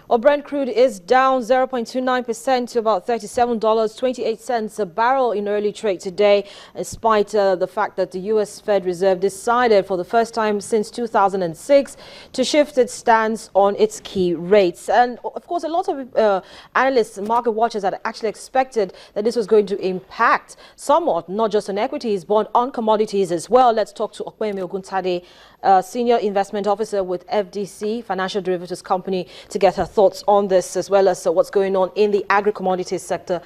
Well, Brent crude is down 0.29% to about $37.28 a barrel in early trade today, despite the fact that the U.S. Fed Reserve decided for the first time since 2006 to shift its stance on its key rates. And of course, a lot of analysts and market watchers had actually expected that this was going to impact somewhat, not just on equities, but on commodities as well. Let's talk to Okwemi Oguntade, Senior Investment Officer with FDC, Financial Derivatives Company, to get her thoughts on this, as well as what's going on in the agri-commodities sector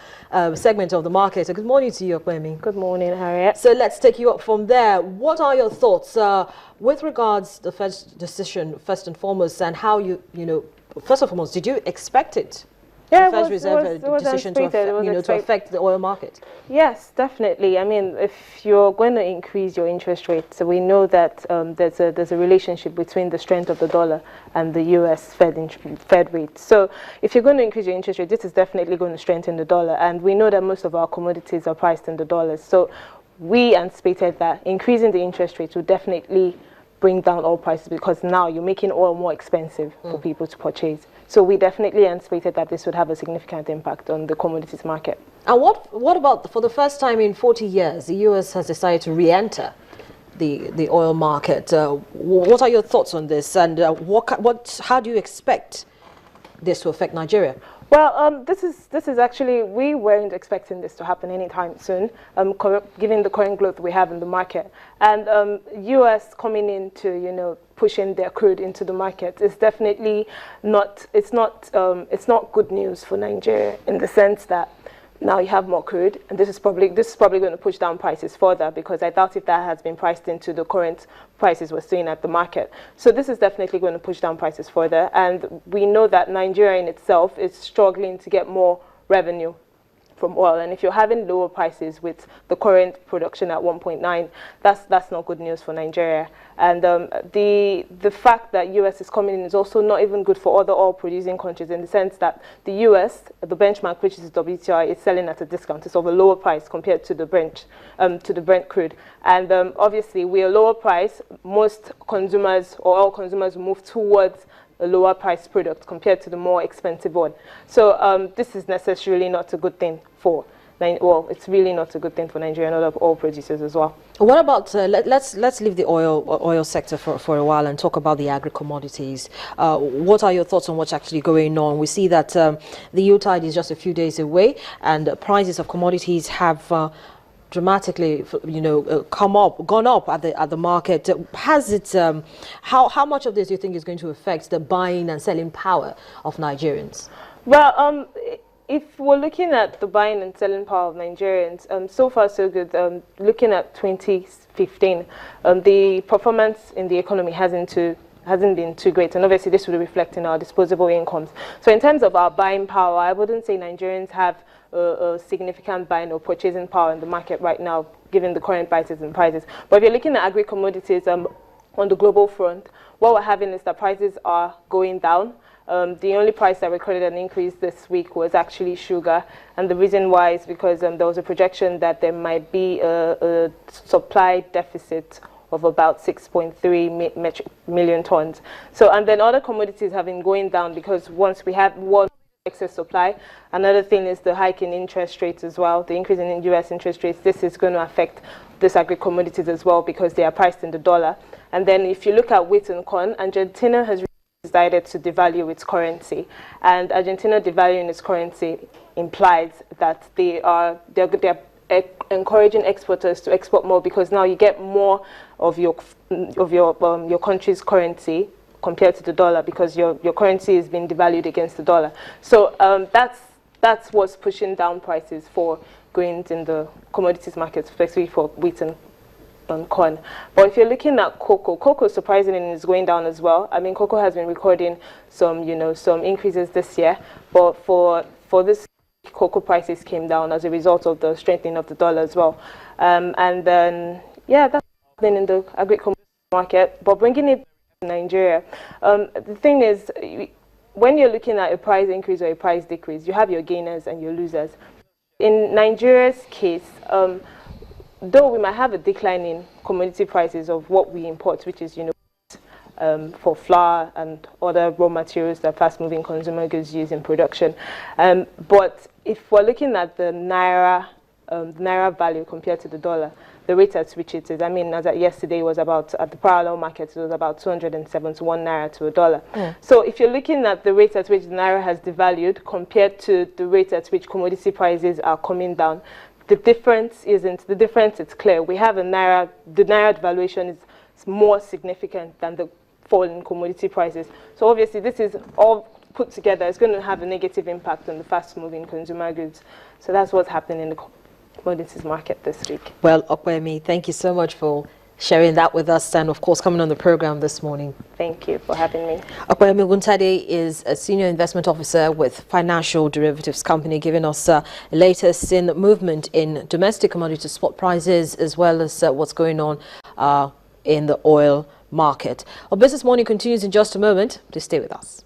segment of the market. So good morning to you, Okwemi. Good morning, Harriet. So let's take you up from there. What are your thoughts with regards to the Fed's decision, first and foremost, and how first and foremost, did you expect it? Yeah, the Federal Reserve decision to affect the oil market? Yes, definitely. I mean, if you're going to increase your interest rate, so we know that there's a relationship between the strength of the dollar and the U.S. Fed rate. So if you're going to increase your interest rate, this is definitely going to strengthen the dollar. And we know that most of our commodities are priced in the dollars. So we anticipated that increasing the interest rate will definitely bring down oil prices, because now you're making oil more expensive for people to purchase. So we definitely anticipated that this would have a significant impact on the commodities market. And what about, for the first time in 40 years, the U.S. has decided to re-enter the oil market? What are your thoughts on this, and how do you expect this to affect Nigeria? Well, this is actually, we weren't expecting this to happen anytime soon, given the current growth we have in the market. And U.S. coming in to, pushing their crude into the market is definitely not, it's not good news for Nigeria, in the sense that now you have more crude, and this is probably going to push down prices further, because I doubt if that has been priced into the current prices we're seeing at the market. So this is definitely going to push down prices further, and we know that Nigeria in itself is struggling to get more revenue from oil, and if you're having lower prices with the current production at 1.9, that's not good news for Nigeria. And the fact that US is coming in is also not even good for other oil producing countries, in the sense that the US, the benchmark, which is WTI, is selling at a discount. It's of a lower price compared to the Brent crude. And obviously, with a lower price, most consumers or all consumers move towards a lower price product compared to the more expensive one. So this is necessarily not a good thing for, well, it's really not a good thing for Nigeria and other oil producers as well. What about, let's leave the oil sector for a while and talk about the agri-commodities. What are your thoughts on what's actually going on? We see that the Yuletide is just a few days away, and prices of commodities have dramatically, gone up at the market. Has it? How much of this do you think is going to affect the buying and selling power of Nigerians? Well, if we're looking at the buying and selling power of Nigerians, so far so good. Looking at 2015, the performance in the economy hasn't been too great, and obviously this will reflect in our disposable incomes. So in terms of our buying power, I wouldn't say Nigerians have a significant buying or purchasing power in the market right now, given the current prices and prices. But if you're looking at agri-commodities on the global front, what we're having is that prices are going down. The only price that recorded an increase this week was actually sugar, and the reason why is because there was a projection that there might be a supply deficit of about 6.3 million tons. So, and then other commodities have been going down, because once we have one excess supply, another thing is the hike in interest rates as well, the increase in US interest rates. This is going to affect this agri-commodities as well, because they are priced in the dollar. And then if you look at wheat and corn, Argentina has decided to devalue its currency, and Argentina devaluing its currency implies that they're encouraging exporters to export more, because now you get more of your country's currency compared to the dollar, because your currency is being devalued against the dollar. So that's what's pushing down prices for grains in the commodities market, especially for wheat and corn. But if you're looking at cocoa surprisingly is going down as well. I mean, cocoa has been recording some increases this year, but for this, cocoa prices came down as a result of the strengthening of the dollar as well. And then, yeah, that's happening in the agri-commodity market. But bringing it to Nigeria, the thing is, when you're looking at a price increase or a price decrease, you have your gainers and your losers. In Nigeria's case, though we might have a decline in commodity prices of what we import, which is, for flour and other raw materials that fast-moving consumer goods use in production. But if we're looking at the naira value compared to the dollar, the rate at which it is, I mean, as at yesterday was about, at the parallel market, it was about 271 naira to a dollar. So if you're looking at the rate at which the naira has devalued compared to the rate at which commodity prices are coming down, the difference is clear. We have the naira devaluation is more significant than the fall in commodity prices. So obviously this is all put together. It's going to have a negative impact on the fast-moving consumer goods. So that's what's happening in the commodities market this week. Well, Okpeyemi, thank you so much for sharing that with us and, of course, coming on the program this morning. Thank you for having me. Okpeyemi Oguntade is a senior investment officer with Financial Derivatives Company, giving us latest in movement in domestic commodity spot prices as well as what's going on in the oil market. Our Business Morning continues in just a moment. Please stay with us.